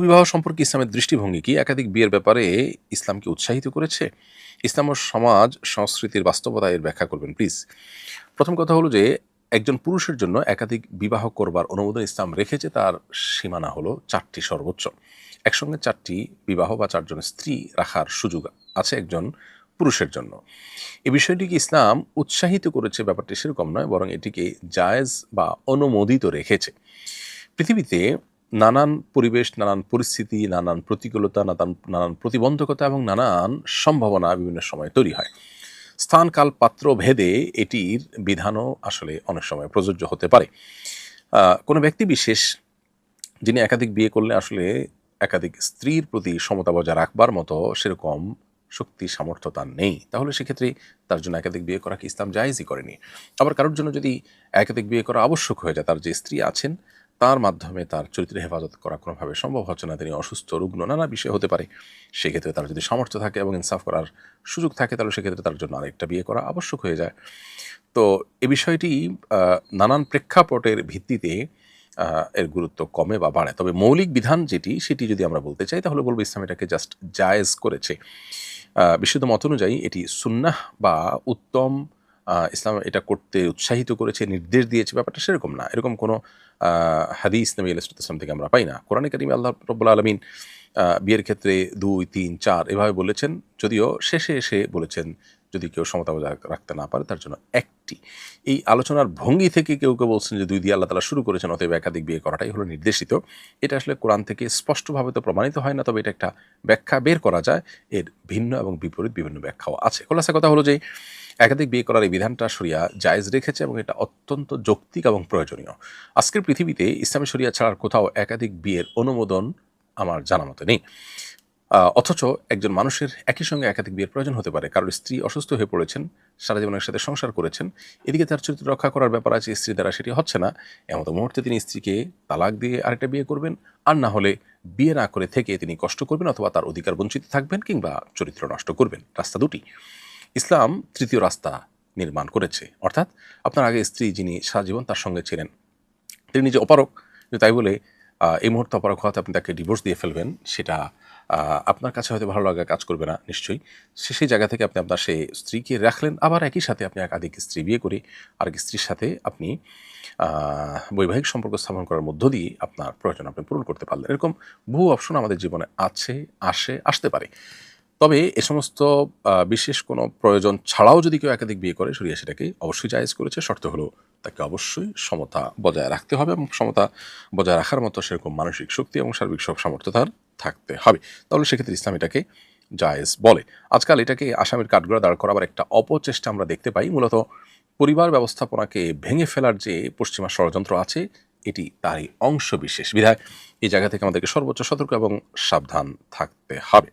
বিবাহ সম্পর্কে ইসলামের দৃষ্টিভঙ্গি কি? একাধিক বিয়ের ব্যাপারে ইসলামকে উৎসাহিত করেছে? ইসলাম ও সমাজ সংস্কৃতির বাস্তবতা এর ব্যাখ্যা করবেন প্লিজ। প্রথম কথা হলো যে একজন পুরুষের জন্য একাধিক বিবাহ করবার অনুমোদন ইসলাম রেখেছে, তার সীমানা হলো ৪টি সর্বোচ্চ। একসঙ্গে ৪টি বিবাহ বা ৪ জন স্ত্রী রাখার সুযোগ আছে একজন পুরুষের জন্য। এই বিষয়টিকে ইসলাম উৎসাহিত করেছে ব্যাপারটি সেরকম নয়, বরং এটিকে জায়েজ বা অনুমোদিত রেখেছে। পৃথিবীতে নানান পরিবেশ, নানান পরিস্থিতি, নানান প্রতিকূলতা, নানান প্রতিবন্ধকতা এবং নানান সম্ভাবনা বিভিন্ন সময় তৈরি হয়। স্থান, কাল, পাত্র ভেদে এটির বিধানও আসলে অনেক সময় প্রযোজ্য হতে পারে। কোনো ব্যক্তি বিশেষ যিনি একাধিক বিয়ে করলে আসলে একাধিক স্ত্রীর প্রতি সমতা বজায় রাখবার মতো সেরকম শক্তি সামর্থ্য তার নেই, তাহলে সেক্ষেত্রে তার জন্য একাধিক বিয়ে করা কি ইসলাম জায়েজই করেনি। আবার কারোর জন্য যদি একাধিক বিয়ে করা আবশ্যক হয়ে যায়, তার যে স্ত্রী আছেন তার মাধ্যমে তার চরিত্রের হেফাজত করা কোনোভাবে সম্ভব হচ্ছে না, তিনি অসুস্থ, রুগ্ন, নানা বিষয় হতে পারে, সেক্ষেত্রে তার যদি সামর্থ্য থাকে এবং ইনসাফ করার সুযোগ থাকে, তাহলে সেক্ষেত্রে তার জন্য আরেকটা বিয়ে করা আবশ্যক হয়ে যায়। তো এ বিষয়টি নানান প্রেক্ষাপটের ভিত্তিতে এর গুরুত্ব কমে বা বাড়ে। তবে মৌলিক বিধান যেটি, সেটি যদি আমরা বলতে চাই তাহলে বলব ইসলাম এটাকে জাস্ট জায়েজ করেছে। বিশুদ্ধ মত অনুযায়ী এটি সুন্নাহ বা উত্তম, ইসলাম এটা করতে উৎসাহিত করেছে, নির্দেশ দিয়েছে, ব্যাপারটা সেরকম না। এরকম কোনো হাদিস নবী আলাইহিস সালাম থেকে আমরা পাই না। কোরআনে কারিমে আল্লাহ রাব্বুল আলামিন বিয়ের ক্ষেত্রে ২, ৩, ৪ এভাবে বলেছেন, যদিও শেষে এসে বলেছেন যদি কেউ সমতা বজায় রাখতে না পারে তার জন্য একটি। এই আলোচনার ভঙ্গি থেকে কেউ বলছেন যে ২ দিয়ে আল্লাহ তাআলা শুরু করেছেন, অতএব একাধিক বিয়ে করাটাই হলো নির্দেশিত। এটা আসলে কোরআন থেকে স্পষ্টভাবে তো প্রমাণিত হয় না, তবে এটা একটা ব্যাখ্যা বের করা যায়। এর ভিন্ন এবং বিপরীত বিভিন্ন ব্যাখ্যাও আছে। খোলাসা কথা হলো যে একাধিক বিয়ে করার এই বিধানটা শরিয়া জায়েজ রেখেছে এবং এটা অত্যন্ত যৌক্তিক এবং প্রয়োজনীয়। আজকের পৃথিবীতে ইসলামী শরিয়া ছাড়ার কোথাও একাধিক বিয়ের অনুমোদন আমার জানা মতে নেই। অথচ একজন মানুষের একই সঙ্গে একাধিক বিয়ের প্রয়োজন হতে পারে। কারোর স্ত্রী অসুস্থ হয়ে পড়েছেন, সারা জীবন একসাথে সংসার করেছেন, এদিকে তার চরিত্র রক্ষা করার ব্যাপার আছে, স্ত্রী দ্বারা সেটি হচ্ছে না। এমতো মুহূর্তে তিনি স্ত্রীকে তালাক দিয়ে আরেকটা বিয়ে করবেন, আর না হলে বিয়ে না করে থেকে তিনি কষ্ট করবেন অথবা তার অধিকার বঞ্চিত থাকবেন কিংবা চরিত্র নষ্ট করবেন। রাস্তা দুটি। ইসলাম তৃতীয় রাস্তা নির্মাণ করেছে, অর্থাৎ আপনার আগে স্ত্রী যিনি সারা জীবন তার সঙ্গে ছিলেন, তিনি নিজে অপারক, তাই বলে এই মুহূর্তে অপারক হওয়াতে আপনি তাকে ডিভোর্স দিয়ে ফেলবেন, সেটা আপনার কাছে হয়তো ভালো লাগা কাজ করবে না নিশ্চয়ই। সেই জায়গা থেকে আপনি আপনার সেই স্ত্রীকে রাখলেন, আবার একই সাথে আপনি একাধিক স্ত্রী বিয়ে করে আরেক স্ত্রীর সাথে আপনি বৈবাহিক সম্পর্ক স্থাপন করার মধ্য দিয়ে আপনার প্রয়োজন আপনি পূরণ করতে পারলেন। এরকম বহু অপশন আমাদের জীবনে আছে, আসতে পারে। তবে এ সমস্ত বিশেষ কোনো প্রয়োজন ছাড়াও যদি কেউ একাধিক বিয়ে করে, শরিয়া সেটাকে অবশ্যই জায়েজ করেছে। শর্ত হলো তাকে অবশ্যই সমতা বজায় রাখতে হবে এবং সমতা বজায় রাখার মতো সেরকম মানসিক শক্তি এবং সার্বিক সব সামর্থ্য তার থাকতে হবে। তাহলে সেক্ষেত্রে ইসলাম এটাকে জায়েজ বলে। আজকাল এটাকে আসামির কাঠগড়ায় দাঁড় করাবার একটা অপচেষ্টা আমরা দেখতে পাই। মূলত পরিবার ব্যবস্থাপনাকে ভেঙে ফেলার যে পশ্চিমা ষড়যন্ত্র আছে, এটি তারই অংশ বিশেষ। বিধায় এই জায়গা থেকে আমাদেরকে সর্বোচ্চ সতর্ক এবং সাবধান থাকতে হবে।